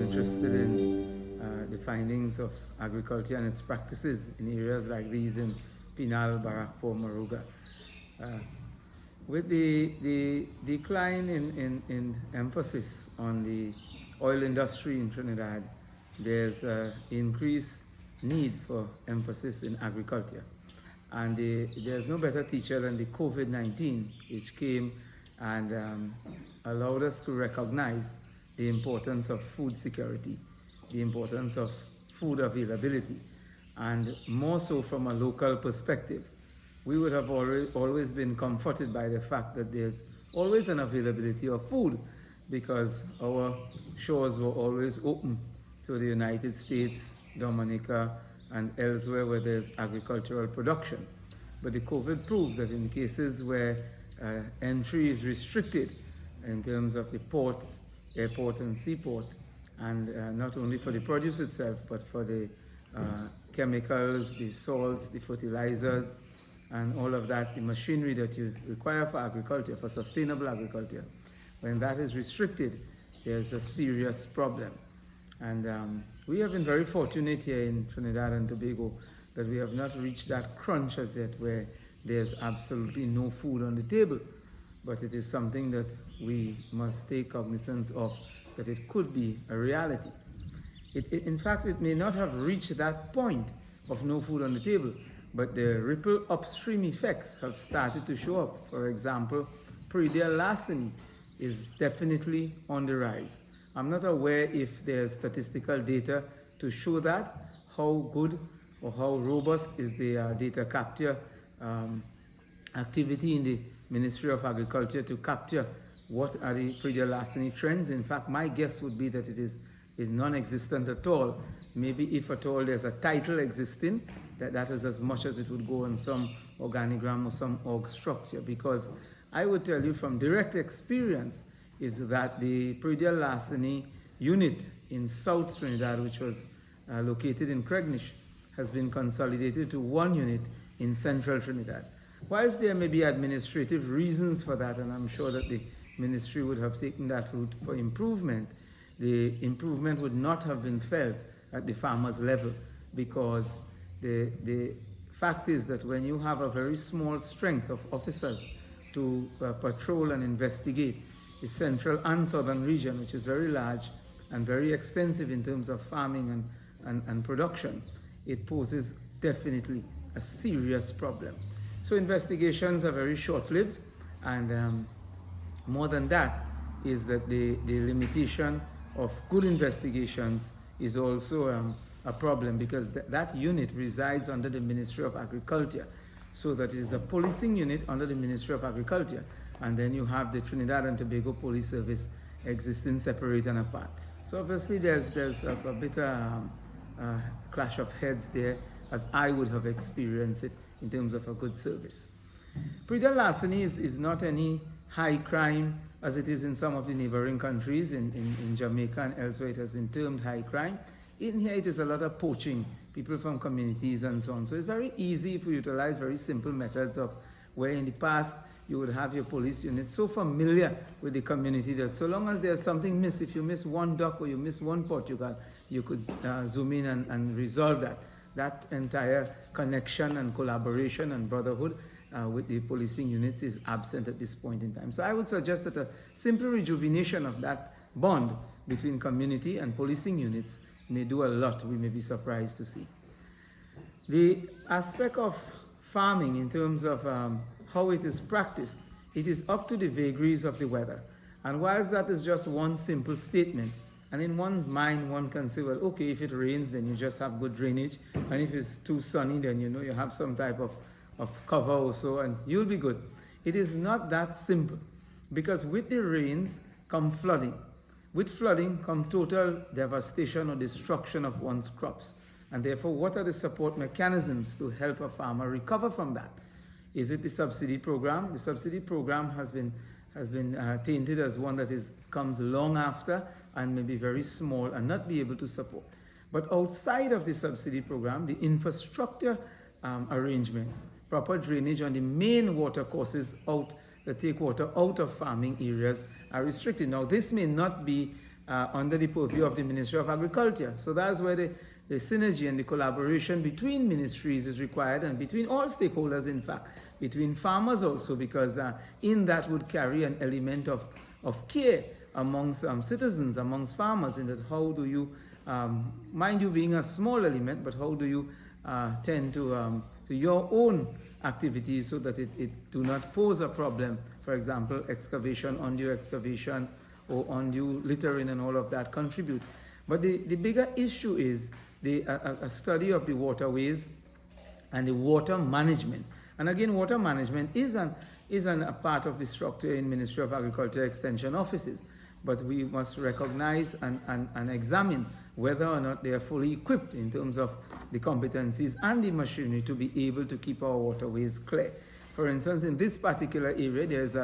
interested in the findings of agriculture and its practices in areas like these in Pinal, Barrackpore, Moruga. With the decline in emphasis on the oil industry in Trinidad, there's increased need for emphasis in agriculture. And there's no better teacher than the COVID-19, which came and allowed us to recognize the importance of food security, the importance of food availability, and more so from a local perspective. We would have always been comforted by the fact that there's always an availability of food because our shores were always open to the United States, Dominica, and elsewhere where there's agricultural production. But the COVID proved that in cases where entry is restricted in terms of the port, airport, and seaport, and not only for the produce itself, but for the chemicals, the salts, the fertilizers, and all of that, the machinery that you require for agriculture, for sustainable agriculture. When that is restricted, there's a serious problem. And we have been very fortunate here in Trinidad and Tobago that we have not reached that crunch as yet where there's absolutely no food on the table. But it is something that we must take cognizance of, that it could be a reality. In fact, it may not have reached that point of no food on the table, but the ripple upstream effects have started to show up. For example, Predatory larceny is definitely on the rise. I'm not aware if there's statistical data to show that, how good or how robust is the data capture activity in the Ministry of Agriculture to capture what are the predatory larceny trends. In fact, my guess would be that it is non-existent at all. Maybe if at all there's a title existing, that is as much as it would go on some organigram or some org structure. Because I would tell you from direct experience is that the predatory larceny unit in South Trinidad, which was located in Cregnish, has been consolidated to one unit in Central Trinidad. Whilst there may be administrative reasons for that, and I'm sure that the ministry would have taken that route for improvement, the improvement would not have been felt at the farmers level, because the fact is that when you have a very small strength of officers to patrol and investigate the central and southern region, which is very large and very extensive in terms of farming and production, it poses definitely a serious problem. So investigations are very short-lived, and more than that is that the limitation of good investigations is also a problem, because that unit resides under the Ministry of Agriculture, so that it is a policing unit under the Ministry of Agriculture, and then you have the Trinidad and Tobago Police Service existing separate and apart. So obviously there's a bit of clash of heads there, as I would have experienced it in terms of a good service. Predatory larceny is not any high crime as it is in some of the neighboring countries. In Jamaica and elsewhere it has been termed high crime. In here it is a lot of poaching, people from communities and so on. So it's very easy if we utilize very simple methods of where in the past you would have your police unit so familiar with the community that so long as there's something missed, if you miss one duck or you miss one pot, you could zoom in and resolve that. That entire connection and collaboration and brotherhood with the policing units is absent at this point in time. So I would suggest that a simple rejuvenation of that bond between community and policing units may do a lot. We may be surprised to see. The aspect of farming in terms of how it is practiced, it is up to the vagaries of the weather. And whilst that is just one simple statement, and in one's mind one can say, well, okay, if it rains, then you just have good drainage, and if it's too sunny, then you know you have some type of cover or so, and you'll be good. It is not that simple, because with the rains come flooding. With flooding come total devastation or destruction of one's crops. And therefore, what are the support mechanisms to help a farmer recover from that? Is it the subsidy program? The subsidy program has been tainted as one that comes long after and may be very small and not be able to support. But outside of the subsidy program, the infrastructure arrangements, proper drainage on the main water courses that take water out of farming areas are restricted. Now, this may not be under the purview of the Ministry of Agriculture. So that's where the synergy and the collaboration between ministries is required, and between all stakeholders, in fact, between farmers also, because in that would carry an element of care amongst citizens, amongst farmers, in that how do you, mind you being a small element, but how do you tend to your own activities so that it do not pose a problem. For example, excavation, undue excavation, or undue littering and all of that contribute. But the bigger issue is a study of the waterways and the water management. And again, water management is a part of the structure in Ministry of Agriculture Extension offices. But we must recognize and examine whether or not they are fully equipped in terms of the competencies and the machinery to be able to keep our waterways clear. For instance, in this particular area, there's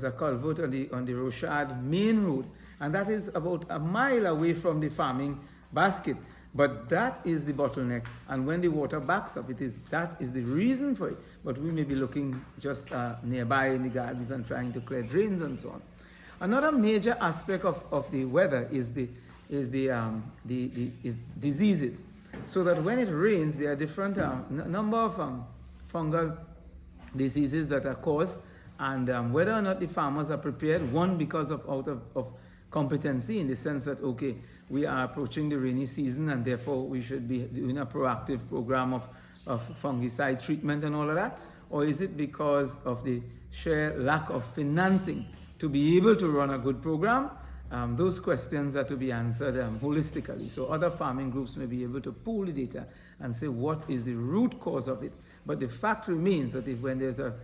a culvert on the Rochard main road, and that is about a mile away from the farming basket. But that is the bottleneck, and when the water backs up, that is the reason for it. But we may be looking just nearby in the gardens and trying to clear drains and so on. Another major aspect of the weather is diseases. So that when it rains, there are different number of fungal diseases that are caused, and whether or not the farmers are prepared, one, because of competency, in the sense that, okay, we are approaching the rainy season, and therefore we should be doing a proactive program of fungicide treatment and all of that, or is it because of the sheer lack of financing to be able to run a good program? Those questions are to be answered holistically. So other farming groups may be able to pool the data and say what is the root cause of it. But the fact remains that when there's a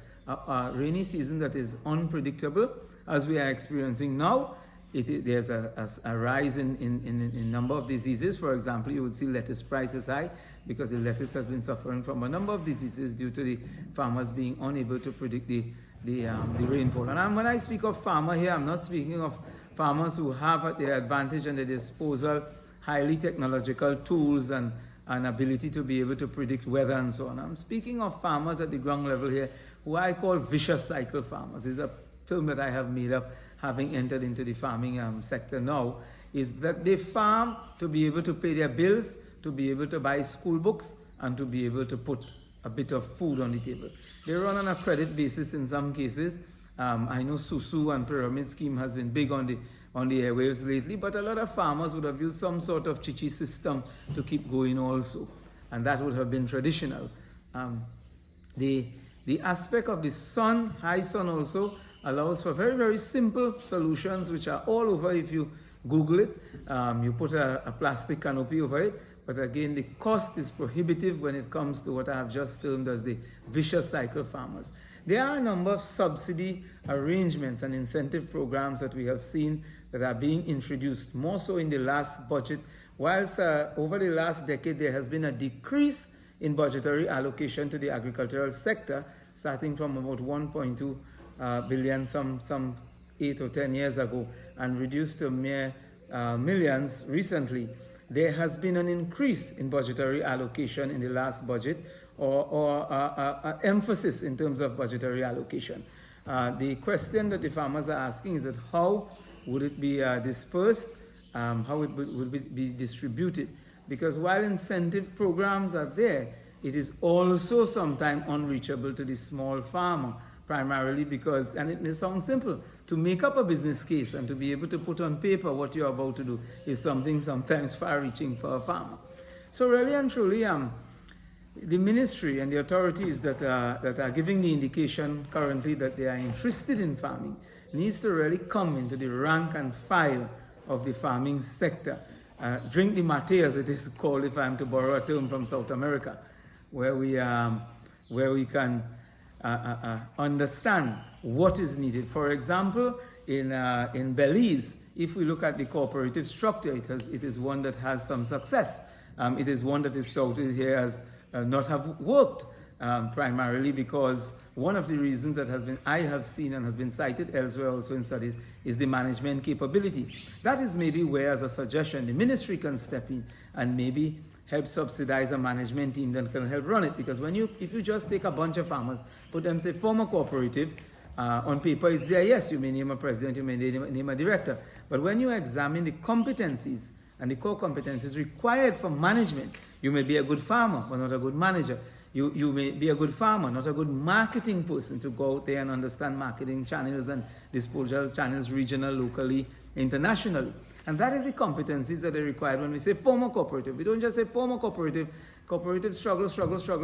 rainy season that is unpredictable, as we are experiencing now, there's a rise in number of diseases. For example, you would see lettuce prices high because the lettuce has been suffering from a number of diseases due to the farmers being unable to predict the rainfall. And when I speak of farmer here, I'm not speaking of farmers who have at their advantage and their disposal highly technological tools and ability to be able to predict weather and so on. I'm speaking of farmers at the ground level here, who I call vicious cycle farmers. It's a term that I have made up, having entered into the farming sector now, is that they farm to be able to pay their bills, to be able to buy school books, and to be able to put a bit of food on the table. They run on a credit basis in some cases. I know Susu and Pyramid Scheme has been big on the airwaves lately, but a lot of farmers would have used some sort of chichi system to keep going also, and that would have been traditional. The aspect of the sun, high sun also, allows for very, very simple solutions which are all over if you Google it. You put a plastic canopy over it, but again the cost is prohibitive when it comes to what I have just termed as the vicious cycle farmers. There are a number of subsidy arrangements and incentive programs that we have seen that are being introduced, more so in the last budget, whilst over the last decade there has been a decrease in budgetary allocation to the agricultural sector, starting from about 1.2 billion some 8 or 10 years ago, and reduced to mere millions recently. There has been an increase in budgetary allocation in the last budget, or emphasis in terms of budgetary allocation. The question that the farmers are asking is that how would it be dispersed, how it would be distributed? Because while incentive programs are there, it is also sometimes unreachable to the small farmer, primarily because, and it may sound simple, to make up a business case and to be able to put on paper what you're about to do is something sometimes far-reaching for a farmer. So really and truly, the ministry and the authorities that are giving the indication currently that they are interested in farming needs to really come into the rank and file of the farming sector. Drink the mate, as it is called, if I'm to borrow a term from South America, where we can understand what is needed. For example, in Belize, if we look at the cooperative structure, it is one that has some success. It is one that is touted here as not have worked, primarily because one of the reasons that I have seen and has been cited elsewhere also in studies is the management capability. That is maybe where, as a suggestion, the ministry can step in and maybe help subsidize a management team that can help run it. Because if you just take a bunch of farmers, put them, say, form a cooperative, On paper it's there, yes, you may name a president, you may name a director, but when you examine the competencies and the core competencies required for management, you may be a good farmer, but not a good manager. You may be a good farmer, not a good marketing person to go out there and understand marketing channels and disposal channels, regional, locally, internationally. And that is the competencies that are required when we say form a cooperative. We don't just say form a cooperative. Cooperative struggle,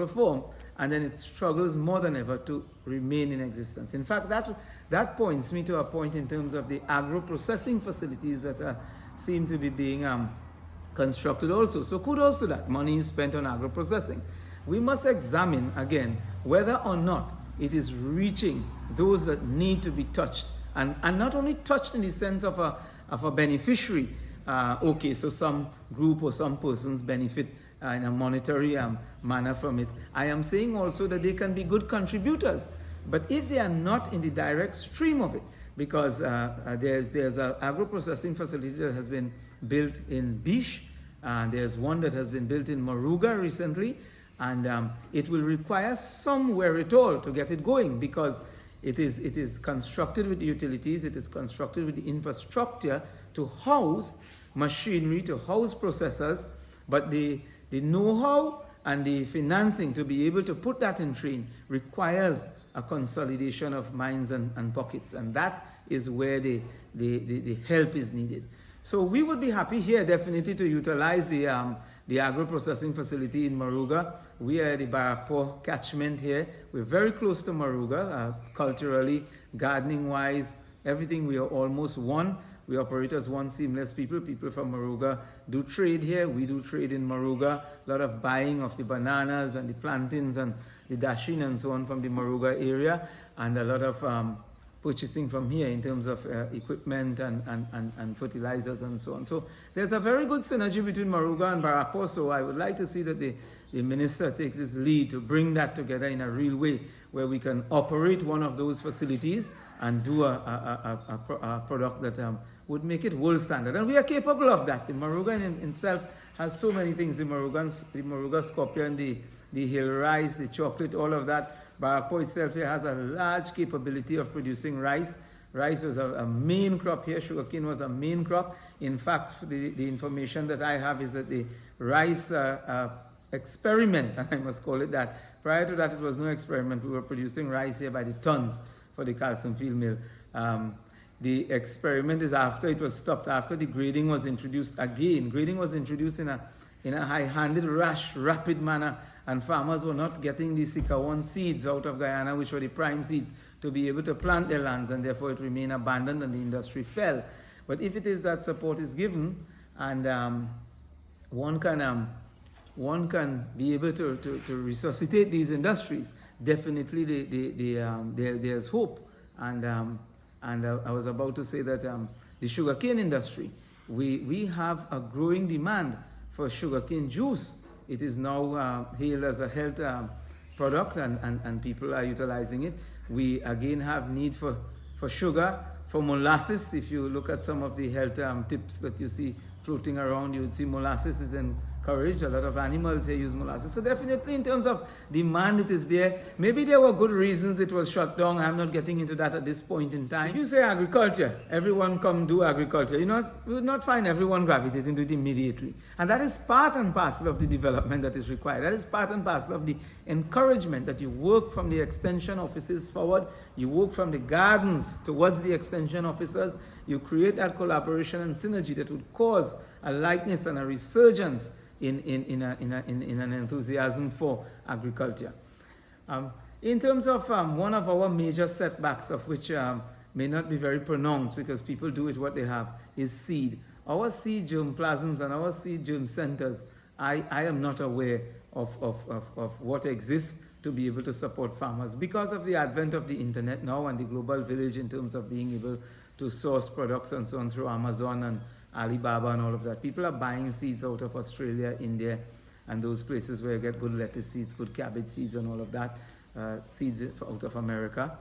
form, and then it struggles more than ever to remain in existence. In fact, that points me to a point in terms of the agro-processing facilities that seem to be being constructed also. So kudos to that. Money is spent on agro-processing. We must examine again whether or not it is reaching those that need to be touched, and not only touched in the sense of a beneficiary. Okay, so some group or some persons benefit in a monetary manner from it. I am saying also that they can be good contributors, but if they are not in the direct stream of it, because there's an agro-processing facility that has been built in Bish, there's one that has been built in Moruga recently, and it will require some wherewithal to get it going, because it is constructed with the utilities, it is constructed with the infrastructure to house machinery, to house processors, but the know-how and the financing to be able to put that in train requires a consolidation of minds and pockets, and that is where the help is needed. So we would be happy here definitely to utilize the agro-processing facility in Moruga. We are at the Barrackpore catchment here. We're very close to Moruga, culturally, gardening-wise, everything. We are almost one. We operate as one seamless people. People from Moruga do trade here. We do trade in Moruga. A lot of buying of the bananas and the plantains and the dashin and so on from the Moruga area, and a lot of purchasing from here in terms of equipment and fertilizers and so on. So there's a very good synergy between Moruga and Barrackpore. So I would like to see that the minister takes his lead to bring that together in a real way, where we can operate one of those facilities and do a product that would make it world standard. And we are capable of that. The Moruga in itself has so many things. The Moruga scorpion, the hill rice, the chocolate, all of that. Barrackpore itself here has a large capability of producing rice. Rice was a main crop here. Sugarcane was a main crop. In fact, the information that I have is that the rice experiment, and I must call it that, prior to that it was no experiment. We were producing rice here by the tons for the Calcium Field Mill. The experiment is after it was stopped, after the grading was introduced again. Grading was introduced in a high-handed, rash, rapid manner, and farmers were not getting the Sika 1 seeds out of Guyana, which were the prime seeds, to be able to plant their lands, and therefore it remained abandoned and the industry fell. But if it is that support is given, and one can be able to resuscitate these industries, definitely there's hope. And I was about to say that the sugarcane industry, we have a growing demand for sugarcane juice. It is now hailed as a health product, and people are utilizing it. We again have need for sugar, for molasses. If you look at some of the health tips that you see floating around, you would see molasses is encouraged. A lot of animals here use molasses. So definitely in terms of demand, it is there. Maybe there were good reasons it was shut down. I'm not getting into that at this point in time. If you say agriculture, everyone come do agriculture. You would not find everyone gravitating to it immediately. And that is part and parcel of the development that is required. That is part and parcel of the encouragement that you work from the extension offices forward. You work from the gardens towards the extension officers. You create that collaboration and synergy that would cause a likeness and a resurgence in an enthusiasm for agriculture. In terms of one of our major setbacks, of which may not be very pronounced because people do it what they have, is seed. Our seed germplasms and our seed germ centers, I am not aware of what exists to be able to support farmers because of the advent of the internet now and the global village in terms of being able to source products and so on through Amazon and Alibaba and all of that. People are buying seeds out of Australia, India, and those places where you get good lettuce seeds, good cabbage seeds and all of that, seeds out of America.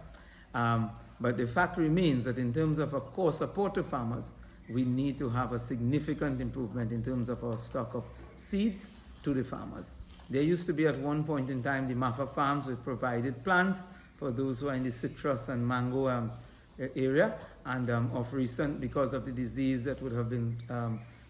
But the fact remains that in terms of a core support to farmers, we need to have a significant improvement in terms of our stock of seeds to the farmers. There used to be at one point in time the Mafa farms which provided plants for those who are in the citrus and mango area. And of recent, because of the disease that would have been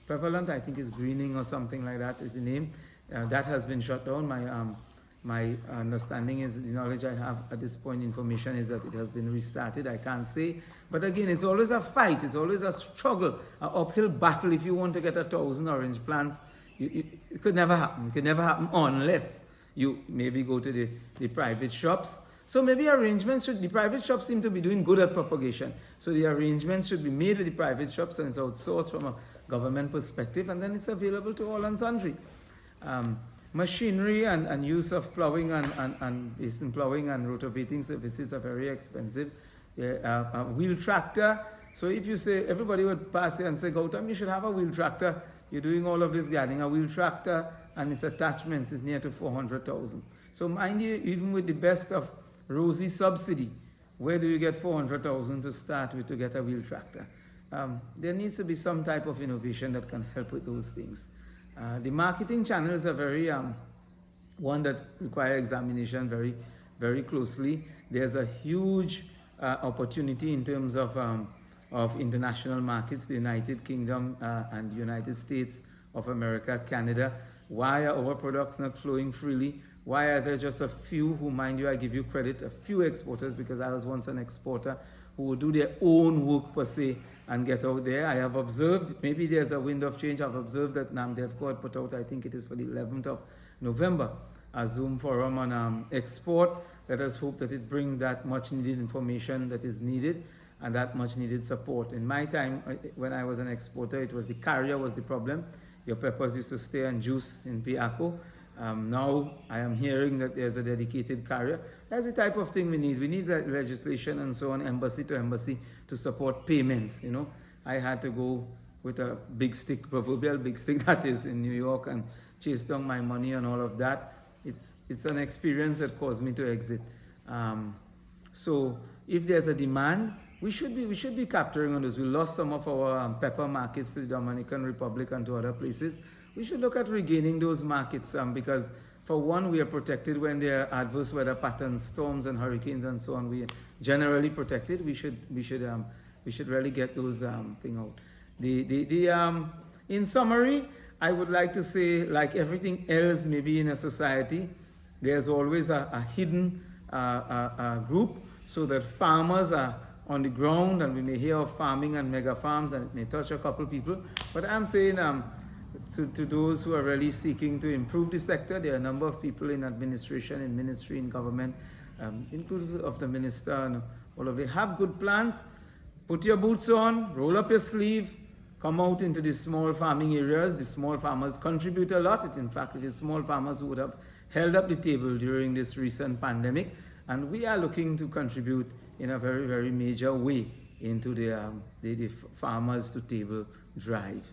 prevalent, I think it's greening or something like that is the name, that has been shut down. My understanding is, the knowledge I have at this point, information is that it has been restarted. I can't say. But again, it's always a fight. It's always a struggle, an uphill battle. If you want to get 1,000 orange plants, it could never happen. It could never happen unless you maybe go to the private shops. So maybe the private shops seem to be doing good at propagation. So the arrangements should be made with the private shops, and it's outsourced from a government perspective, and then it's available to all and sundry. Machinery and use of plowing and basin plowing and rotavating services are very expensive. A wheel tractor. So if you say, everybody would pass here and say, Gowtam, you should have a wheel tractor. You're doing all of this gardening. A wheel tractor and its attachments is near to 400,000. So mind you, even with the best of rosy subsidy, where do you get 400,000 to start with to get a wheel tractor? There needs to be some type of innovation that can help with those things. The marketing channels are very one that require examination very, very closely. There's a huge opportunity in terms of international markets, the United Kingdom and United States of America, Canada. Why are our products not flowing freely? Why are there just a few who, mind you, I give you credit, a few exporters, because I was once an exporter, who would do their own work per se and get out there. I have observed, maybe there's a wind of change, I've observed that NAMDEVCO put out, I think it is for the 11th of November, a Zoom forum on export. Let us hope that it brings that much needed information that is needed and that much needed support. In my time, when I was an exporter, it was the carrier was the problem. Your peppers used to stay on juice in Piaco. Now I am hearing that there's a dedicated carrier. That's the type of thing we need. We need legislation and so on, embassy to embassy, to support payments. You know, I had to go with a big stick, proverbial big stick that is in New York, and chase down my money and all of that. It's an experience that caused me to exit. So if there's a demand, we should be capturing on this. We lost some of our pepper markets to the Dominican Republic and to other places. We should look at regaining those markets because, for one, we are protected when there are adverse weather patterns, storms and hurricanes and so on. We are generally protected. We should really get those thing out. In summary, I would like to say, like everything else maybe in a society, there's always a hidden group, so that farmers are on the ground, and we may hear of farming and mega farms, and it may touch a couple people. But I'm saying to those who are really seeking to improve the sector, there are a number of people in administration, in ministry, in government, inclusive of the minister, and all of them have good plans. Put your boots on, roll up your sleeve, come out into the small farming areas. The small farmers contribute a lot. In fact, it is small farmers who would have held up the table during this recent pandemic, and we are looking to contribute in a very, very major way into the farmers to table drive.